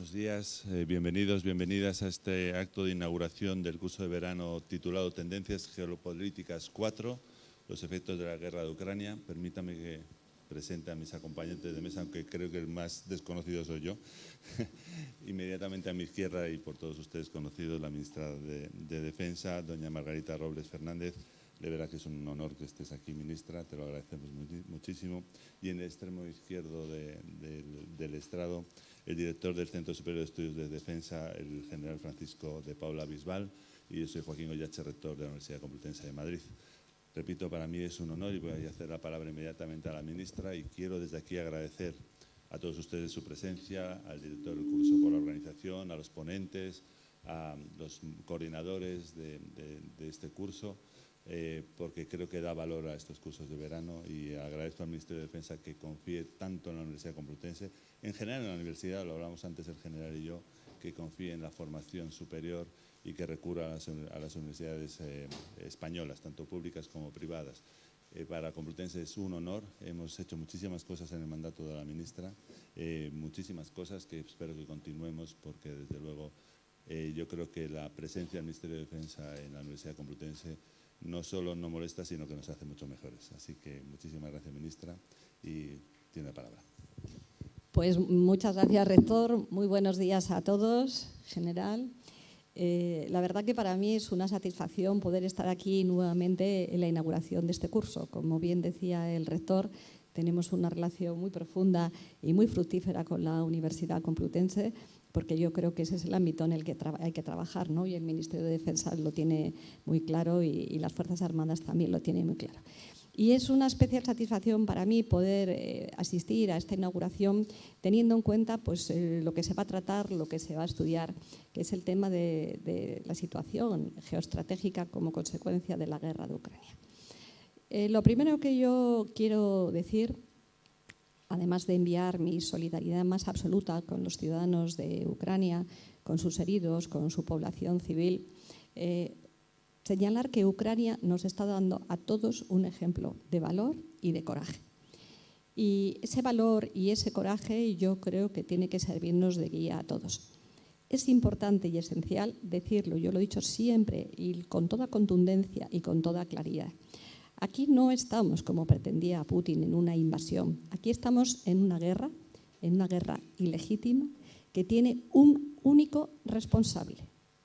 buenos días, bienvenidos, bienvenidas a este acto de inauguración del curso de verano titulado Tendencias Geopolíticas 4, los efectos de la guerra de Ucrania. Permítame que presente a mis acompañantes de mesa, aunque creo que el más desconocido soy yo. Inmediatamente a mi izquierda y por todos ustedes conocidos, la ministra de Defensa, doña Margarita Robles Fernández. De verdad que es un honor que estés aquí, ministra, te lo agradecemos muchísimo. Y en el extremo izquierdo del estrado, el director del Centro Superior de Estudios de Defensa, el general Francisco de Paula Bisbal, y yo soy Joaquín Ollache, rector de la Universidad Complutense de Madrid. Repito, para mí es un honor y voy a hacer la palabra inmediatamente a la ministra y quiero desde aquí agradecer a todos ustedes su presencia, al director del curso por la organización, a los ponentes, a los coordinadores de este curso, porque creo que da valor a estos cursos de verano y agradezco al Ministerio de Defensa que confíe tanto en la Universidad Complutense, en general en la universidad, lo hablamos antes el general y yo, que confíe en la formación superior y que recurra a las universidades españolas, tanto públicas como privadas. Para Complutense es un honor, hemos hecho muchísimas cosas en el mandato de la ministra, muchísimas cosas que espero que continuemos porque desde luego yo creo que la presencia del Ministerio de Defensa en la Universidad Complutense no solo no molesta, sino que nos hace mucho mejores. Así que muchísimas gracias, ministra, y tiene la palabra. Pues muchas gracias, rector. Muy buenos días a todos, general. La verdad que para mí es una satisfacción poder estar aquí nuevamente en la inauguración de este curso. Como bien decía el rector, tenemos una relación muy profunda y muy fructífera con la Universidad Complutense, porque yo creo que ese es el ámbito en el que hay que trabajar, ¿no? Y el Ministerio de Defensa lo tiene muy claro y las Fuerzas Armadas también lo tienen muy claro. Y es una especial satisfacción para mí poder asistir a esta inauguración teniendo en cuenta pues, lo que se va a tratar, lo que se va a estudiar, que es el tema de la situación geoestratégica como consecuencia de la guerra de Ucrania. Lo primero que yo quiero decir, además de enviar mi solidaridad más absoluta con los ciudadanos de Ucrania, con sus heridos, con su población civil, señalar que Ucrania nos está dando a todos un ejemplo de valor y de coraje. Y ese valor y ese coraje yo creo que tiene que servirnos de guía a todos. Es importante y esencial decirlo, yo lo he dicho siempre y con toda contundencia y con toda claridad. Aquí no estamos, como pretendía Putin, en una invasión. Aquí estamos en una guerra ilegítima que tiene un único responsable,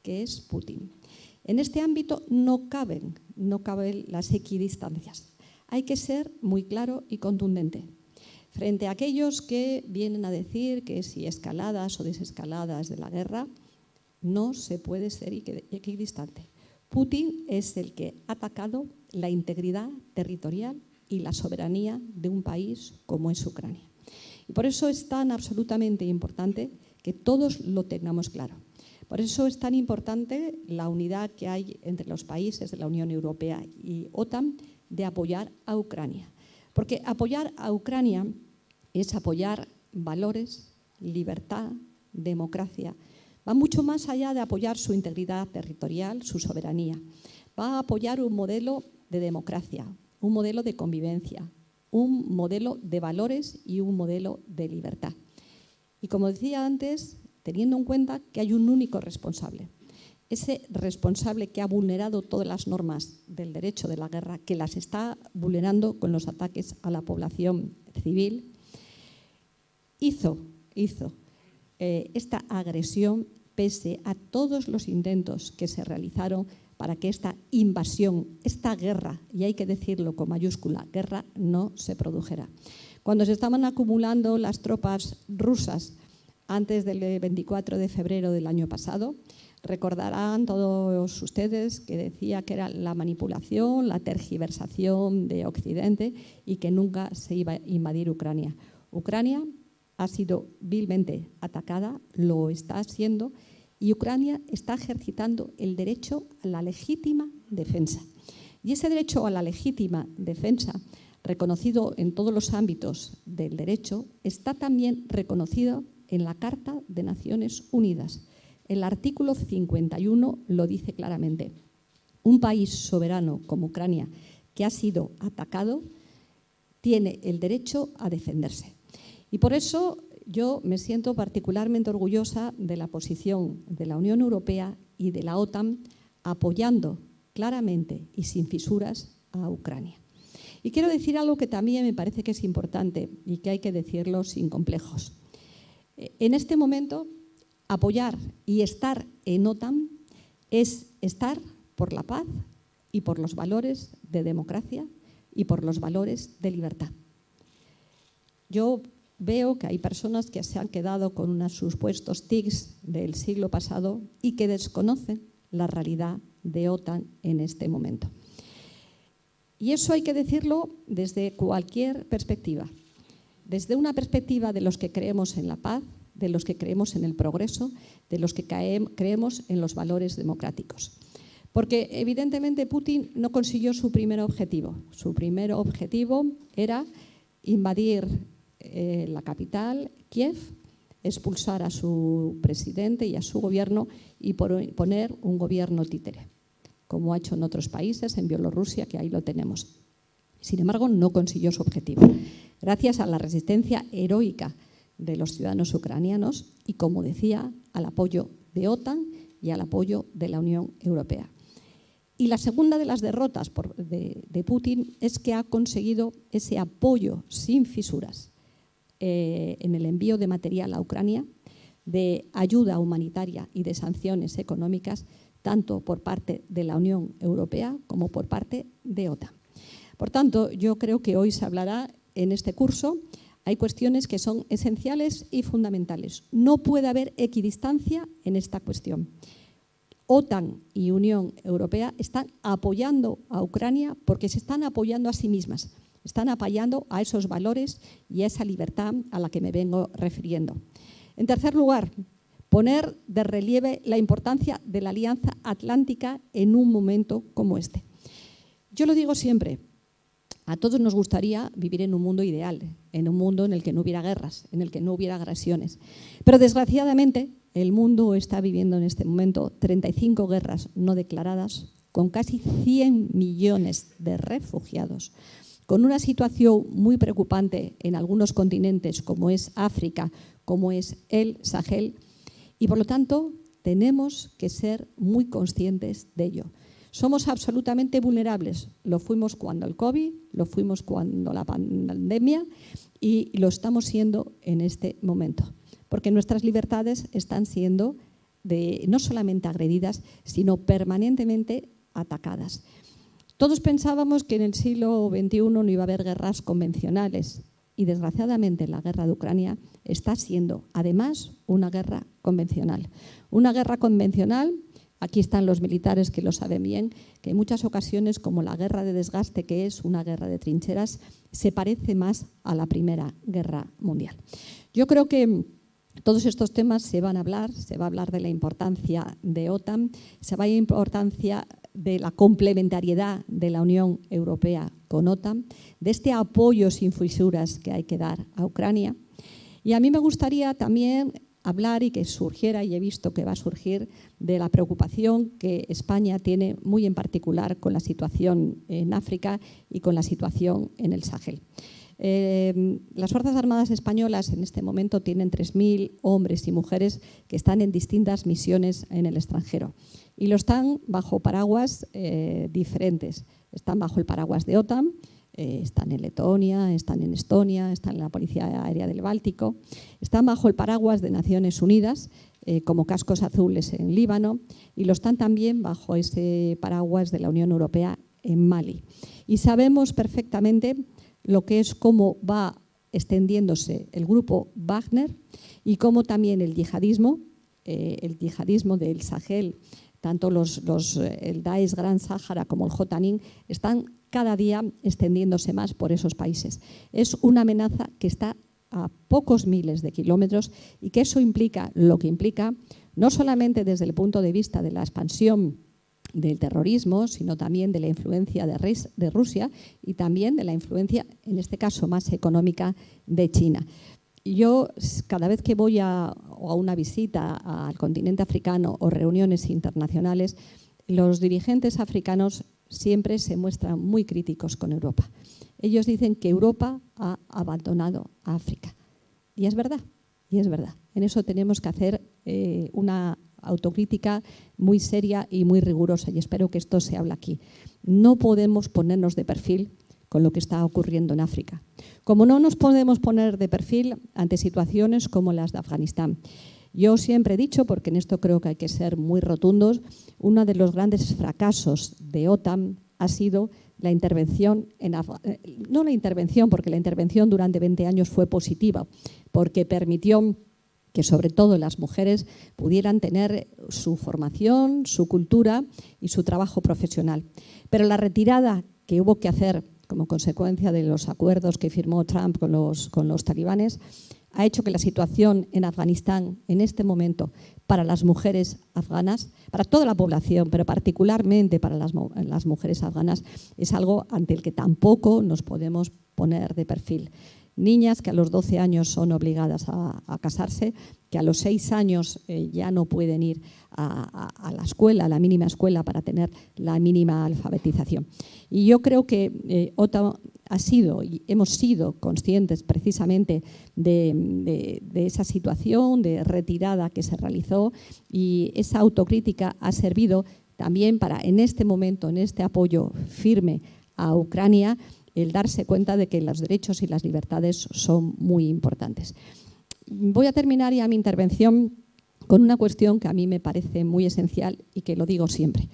que es Putin. En este ámbito no caben las equidistancias. Hay que ser muy claro y contundente. Frente a aquellos que vienen a decir que si escaladas o desescaladas de la guerra, no se puede ser equidistante. Putin es el que ha atacado la integridad territorial y la soberanía de un país como es Ucrania. Y por eso es tan absolutamente importante que todos lo tengamos claro. Por eso es tan importante la unidad que hay entre los países de la Unión Europea y OTAN de apoyar a Ucrania. Porque apoyar a Ucrania es apoyar valores, libertad, democracia. Va mucho más allá de apoyar su integridad territorial, su soberanía. Va a apoyar un modelo de democracia, un modelo de convivencia, un modelo de valores y un modelo de libertad. Y como decía antes, teniendo en cuenta que hay un único responsable. Ese responsable que ha vulnerado todas las normas del derecho de la guerra, que las está vulnerando con los ataques a la población civil, hizo esta agresión pese a todos los intentos que se realizaron para que esta invasión, esta guerra, y hay que decirlo con mayúscula, guerra, no se produjera. Cuando se estaban acumulando las tropas rusas antes del 24 de febrero del año pasado, recordarán todos ustedes que decía que era la manipulación, la tergiversación de Occidente y que nunca se iba a invadir Ucrania. Ucrania ha sido vilmente atacada, lo está haciendo, y Ucrania está ejercitando el derecho a la legítima defensa. Y ese derecho a la legítima defensa, reconocido en todos los ámbitos del derecho, está también reconocido en la Carta de Naciones Unidas. El artículo 51 lo dice claramente. Un país soberano como Ucrania, que ha sido atacado, tiene el derecho a defenderse. Y por eso yo me siento particularmente orgullosa de la posición de la Unión Europea y de la OTAN apoyando claramente y sin fisuras a Ucrania. Y quiero decir algo que también me parece que es importante y que hay que decirlo sin complejos. En este momento, apoyar y estar en OTAN es estar por la paz y por los valores de democracia y por los valores de libertad. Yo veo que hay personas que se han quedado con unos supuestos tics del siglo pasado y que desconocen la realidad de OTAN en este momento. Y eso hay que decirlo desde cualquier perspectiva. Desde una perspectiva de los que creemos en la paz, de los que creemos en el progreso, de los que creemos en los valores democráticos. Porque evidentemente Putin no consiguió su primer objetivo. Su primer objetivo era invadir la capital, Kiev, expulsar a su presidente y a su gobierno y poner un gobierno títere, como ha hecho en otros países, en Bielorrusia, que ahí lo tenemos. Sin embargo, no consiguió su objetivo. Gracias a la resistencia heroica de los ciudadanos ucranianos y, como decía, al apoyo de OTAN y al apoyo de la Unión Europea. Y la segunda de las derrotas de Putin es que ha conseguido ese apoyo sin fisuras en el envío de material a Ucrania, de ayuda humanitaria y de sanciones económicas, tanto por parte de la Unión Europea como por parte de OTAN. Por tanto, yo creo que hoy se hablará en este curso. Hay cuestiones que son esenciales y fundamentales. No puede haber equidistancia en esta cuestión. OTAN y Unión Europea están apoyando a Ucrania porque se están apoyando a sí mismas. Están apoyando a esos valores y a esa libertad a la que me vengo refiriendo. En tercer lugar, poner de relieve la importancia de la Alianza Atlántica en un momento como este. Yo lo digo siempre, a todos nos gustaría vivir en un mundo ideal, en un mundo en el que no hubiera guerras, en el que no hubiera agresiones. Pero desgraciadamente el mundo está viviendo en este momento 35 guerras no declaradas, con casi 100 millones de refugiados, con una situación muy preocupante en algunos continentes como es África, como es el Sahel, y por lo tanto tenemos que ser muy conscientes de ello. Somos absolutamente vulnerables, lo fuimos cuando el COVID, lo fuimos cuando la pandemia y lo estamos siendo en este momento, porque nuestras libertades están siendo no solamente agredidas, sino permanentemente atacadas. Todos pensábamos que en el siglo XXI no iba a haber guerras convencionales y desgraciadamente la guerra de Ucrania está siendo además una guerra convencional. Una guerra convencional, aquí están los militares que lo saben bien, que en muchas ocasiones, como la guerra de desgaste que es una guerra de trincheras, se parece más a la Primera Guerra Mundial. Yo creo que todos estos temas se va a hablar de la importancia de OTAN, se va a hablar de la importancia de la complementariedad de la Unión Europea con OTAN, de este apoyo sin fisuras que hay que dar a Ucrania. Y a mí me gustaría también hablar y que surgiera, y he visto que va a surgir, de la preocupación que España tiene muy en particular con la situación en África y con la situación en el Sahel. Las Fuerzas Armadas Españolas en este momento tienen 3.000 hombres y mujeres que están en distintas misiones en el extranjero y lo están bajo paraguas diferentes. Están bajo el paraguas de OTAN, están en Letonia, están en Estonia, están en la Policía Aérea del Báltico, están bajo el paraguas de Naciones Unidas como cascos azules en Líbano y lo están también bajo ese paraguas de la Unión Europea en Mali. Y sabemos perfectamente lo que es cómo va extendiéndose el grupo Wagner y cómo también el yihadismo del Sahel, tanto el Daesh Gran Sáhara como el Jotanin, están cada día extendiéndose más por esos países. Es una amenaza que está a pocos miles de kilómetros y que eso implica lo que implica, no solamente desde el punto de vista de la expansión del terrorismo, sino también de la influencia de Rusia y también de la influencia, en este caso más económica, de China. Yo cada vez que voy a una visita al continente africano o reuniones internacionales, los dirigentes africanos siempre se muestran muy críticos con Europa. Ellos dicen que Europa ha abandonado a África. Y es verdad, Y es verdad, en eso tenemos que hacer una autocrítica muy seria y muy rigurosa, y espero que esto se hable aquí. No podemos ponernos de perfil con lo que está ocurriendo en África. Como no nos podemos poner de perfil ante situaciones como las de Afganistán. Yo siempre he dicho, porque en esto creo que hay que ser muy rotundos, uno de los grandes fracasos de OTAN ha sido la intervención no la intervención, porque la intervención durante 20 años fue positiva, porque permitió que sobre todo las mujeres pudieran tener su formación, su cultura y su trabajo profesional. Pero la retirada que hubo que hacer como consecuencia de los acuerdos que firmó Trump con los talibanes ha hecho que la situación en Afganistán en este momento para las mujeres afganas, para toda la población, pero particularmente para las mujeres afganas, es algo ante el que tampoco nos podemos poner de perfil. Niñas que a los 12 años son obligadas a casarse, que a los 6 años ya no pueden ir a la escuela, a la mínima escuela, para tener la mínima alfabetización. Y yo creo que OTAN ha sido y hemos sido conscientes precisamente de esa situación de retirada que se realizó, y esa autocrítica ha servido también para, en este momento, en este apoyo firme a Ucrania, el darse cuenta de que los derechos y las libertades son muy importantes. Voy a terminar ya mi intervención con una cuestión que a mí me parece muy esencial y que lo digo siempre.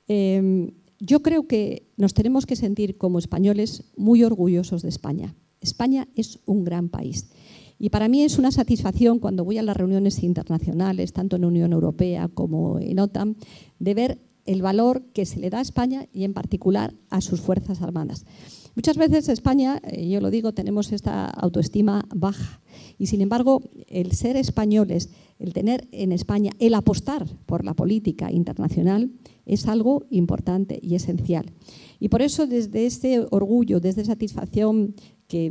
Yo creo que nos tenemos que sentir como españoles muy orgullosos de España. España es un gran país. Y para mí es una satisfacción cuando voy a las reuniones internacionales, tanto en Unión Europea como en OTAN, de ver el valor que se le da a España y en particular a sus Fuerzas Armadas. Muchas veces España, yo lo digo, tenemos esta autoestima baja y sin embargo el ser españoles, el tener en España, el apostar por la política internacional es algo importante y esencial. Y por eso desde este orgullo, desde esa satisfacción que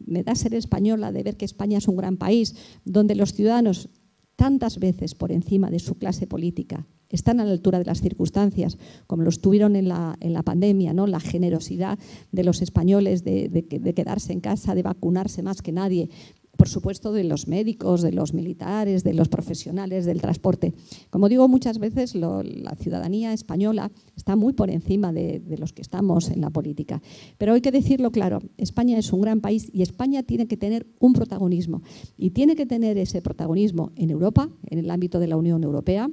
me da ser española de ver que España es un gran país donde los ciudadanos tantas veces por encima de su clase política están a la altura de las circunstancias, como lo estuvieron en la pandemia, ¿no? La generosidad de los españoles de quedarse en casa, de vacunarse más que nadie, por supuesto de los médicos, de los militares, de los profesionales del transporte. Como digo muchas veces, la ciudadanía española está muy por encima de los que estamos en la política. Pero hay que decirlo claro, España es un gran país y España tiene que tener un protagonismo. Y tiene que tener ese protagonismo en Europa, en el ámbito de la Unión Europea,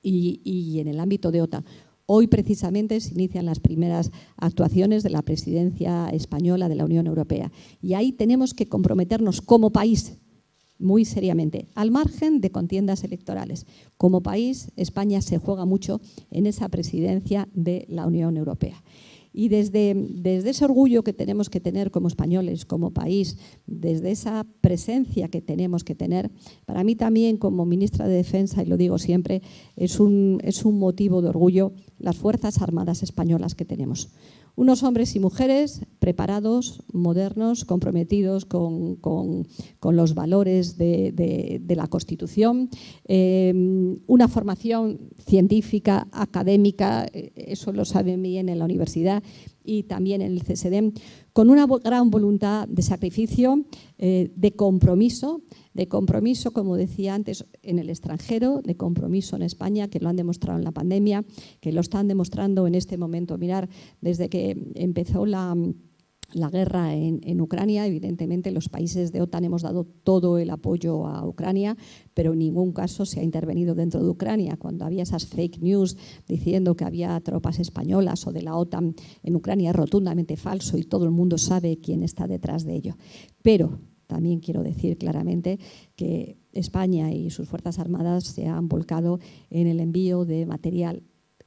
y en el ámbito de OTAN. Hoy precisamente se inician las primeras actuaciones de la presidencia española de la Unión Europea y ahí tenemos que comprometernos como país muy seriamente, al margen de contiendas electorales. Como país, España se juega mucho en esa presidencia de la Unión Europea. Y desde ese orgullo que tenemos que tener como españoles, como país, desde esa presencia que tenemos que tener, para mí también como ministra de Defensa, y lo digo siempre, es un motivo de orgullo las Fuerzas Armadas españolas que tenemos. Unos hombres y mujeres preparados, modernos, comprometidos con los valores de la Constitución, una formación científica, académica, eso lo saben bien en la universidad y también en el CSD, con una gran voluntad de sacrificio, de compromiso, como decía antes, en el extranjero, de compromiso en España, que lo han demostrado en la pandemia, que lo están demostrando en este momento. Mirar, desde que empezó la guerra en Ucrania, evidentemente los países de OTAN hemos dado todo el apoyo a Ucrania, pero en ningún caso se ha intervenido dentro de Ucrania. Cuando había esas fake news diciendo que había tropas españolas o de la OTAN en Ucrania, es rotundamente falso y todo el mundo sabe quién está detrás de ello. Pero también quiero decir claramente que España y sus Fuerzas Armadas se han volcado en el envío de material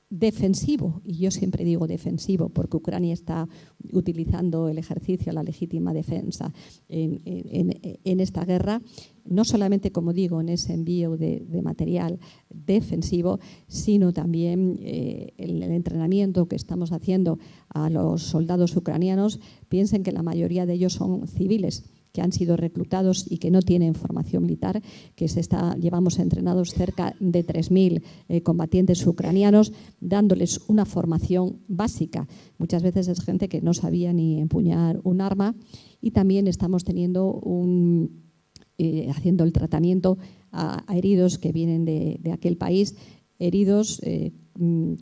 defensivo, y yo siempre digo defensivo porque Ucrania está utilizando el ejercicio, la legítima defensa en esta guerra, no solamente, como digo, en ese envío de material defensivo, sino también el entrenamiento que estamos haciendo a los soldados ucranianos. Piensen que la mayoría de ellos son civiles, que han sido reclutados y que no tienen formación militar, que llevamos entrenados cerca de 3.000 combatientes ucranianos, dándoles una formación básica. Muchas veces es gente que no sabía ni empuñar un arma, y también estamos teniendo haciendo el tratamiento a heridos que vienen de aquel país, heridos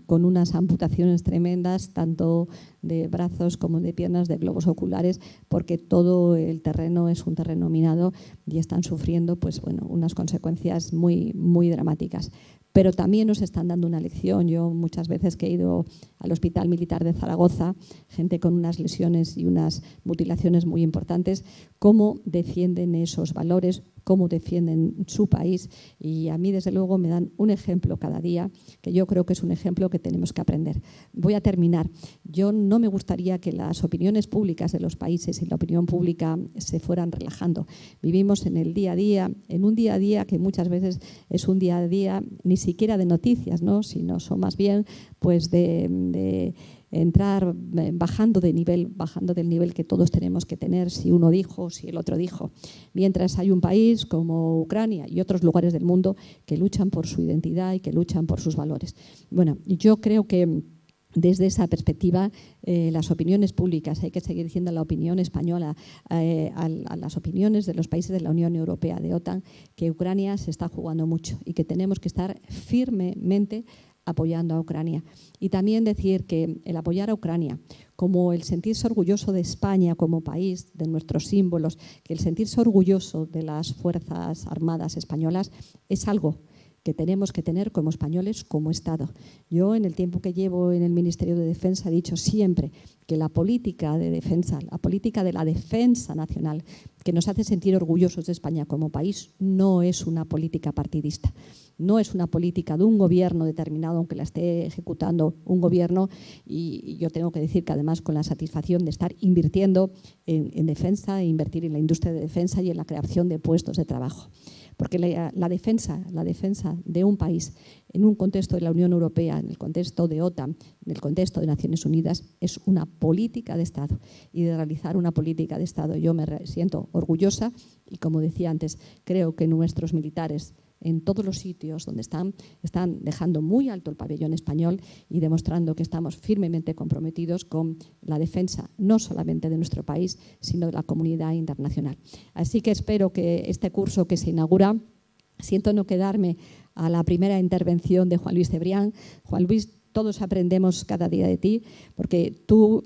con unas amputaciones tremendas, tanto de brazos como de piernas, de globos oculares, porque todo el terreno es un terreno minado y están sufriendo pues, bueno, unas consecuencias muy, muy dramáticas. Pero también nos están dando una lección. Yo muchas veces que he ido al Hospital Militar de Zaragoza, gente con unas lesiones y unas mutilaciones muy importantes, cómo defienden esos valores, cómo defienden su país, y a mí desde luego me dan un ejemplo cada día que yo creo que es un ejemplo que tenemos que aprender. Voy a terminar. Yo no me gustaría que las opiniones públicas de los países y la opinión pública se fueran relajando. Vivimos en el día a día, en un día a día que muchas veces es un día a día ni siquiera de noticias, ¿no? Sino son más bien pues de entrar bajando del nivel que todos tenemos que tener, si uno dijo, si el otro dijo. Mientras hay un país como Ucrania y otros lugares del mundo que luchan por su identidad y que luchan por sus valores. Bueno, yo creo que desde esa perspectiva, las opiniones públicas, hay que seguir diciendo la opinión española, a las opiniones de los países de la Unión Europea, de OTAN, que Ucrania se está jugando mucho y que tenemos que estar firmemente apoyando a Ucrania. Y también decir que el apoyar a Ucrania, como el sentirse orgulloso de España como país, de nuestros símbolos, que el sentirse orgulloso de las Fuerzas Armadas españolas es algo que tenemos que tener como españoles, como Estado. Yo, en el tiempo que llevo en el Ministerio de Defensa, he dicho siempre que la política de defensa, la política de la defensa nacional, que nos hace sentir orgullosos de España como país, no es una política partidista. No es una política de un gobierno determinado, aunque la esté ejecutando un gobierno, y yo tengo que decir que además con la satisfacción de estar invirtiendo en defensa, e invertir en la industria de defensa y en la creación de puestos de trabajo. Porque la defensa de un país en un contexto de la Unión Europea, en el contexto de OTAN, en el contexto de Naciones Unidas, es una política de Estado. Y de realizar una política de Estado yo me siento orgullosa y, como decía antes, creo que nuestros militares en todos los sitios donde están dejando muy alto el pabellón español y demostrando que estamos firmemente comprometidos con la defensa no solamente de nuestro país, sino de la comunidad internacional. Así que espero que este curso que se inaugura, siento no quedarme a la primera intervención de Juan Luis Cebrián. Juan Luis, todos aprendemos cada día de ti, porque tú,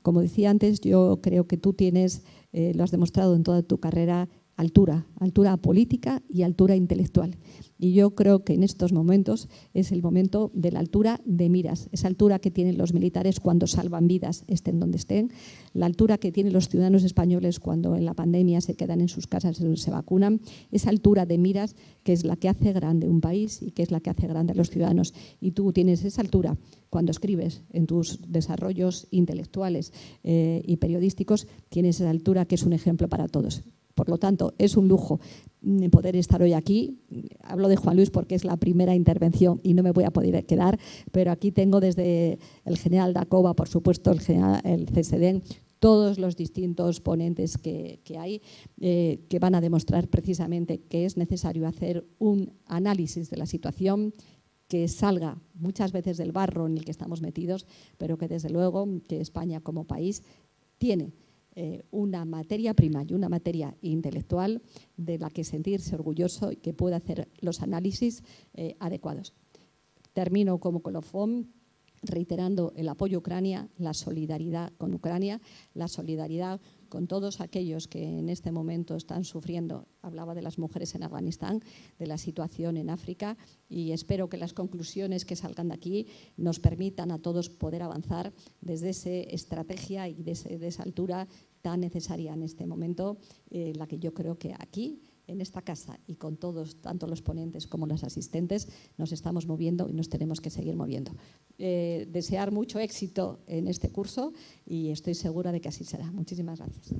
como decía antes, yo creo que tú tienes, lo has demostrado en toda tu carrera, altura política y altura intelectual. Y yo creo que en estos momentos es el momento de la altura de miras, esa altura que tienen los militares cuando salvan vidas, estén donde estén, la altura que tienen los ciudadanos españoles cuando en la pandemia se quedan en sus casas y se vacunan, esa altura de miras que es la que hace grande un país y que es la que hace grande a los ciudadanos. Y tú tienes esa altura cuando escribes en tus desarrollos intelectuales y periodísticos, tienes esa altura que es un ejemplo para todos. Por lo tanto, es un lujo poder estar hoy aquí. Hablo de Juan Luis porque es la primera intervención y no me voy a poder quedar, pero aquí tengo desde el general Dacova, por supuesto, el CSDEN, todos los distintos ponentes que hay que van a demostrar precisamente que es necesario hacer un análisis de la situación, que salga muchas veces del barro en el que estamos metidos, pero que desde luego que España como país tiene una materia prima y una materia intelectual de la que sentirse orgulloso y que pueda hacer los análisis adecuados. Termino como colofón reiterando el apoyo a Ucrania, la solidaridad con Ucrania, la solidaridad con todos aquellos que en este momento están sufriendo. Hablaba de las mujeres en Afganistán, de la situación en África, y espero que las conclusiones que salgan de aquí nos permitan a todos poder avanzar desde esa estrategia y de esa altura tan necesaria en este momento, la que yo creo que aquí, en esta casa y con todos, tanto los ponentes como los asistentes, nos estamos moviendo y nos tenemos que seguir moviendo. Desear mucho éxito en este curso y estoy segura de que así será. Muchísimas gracias.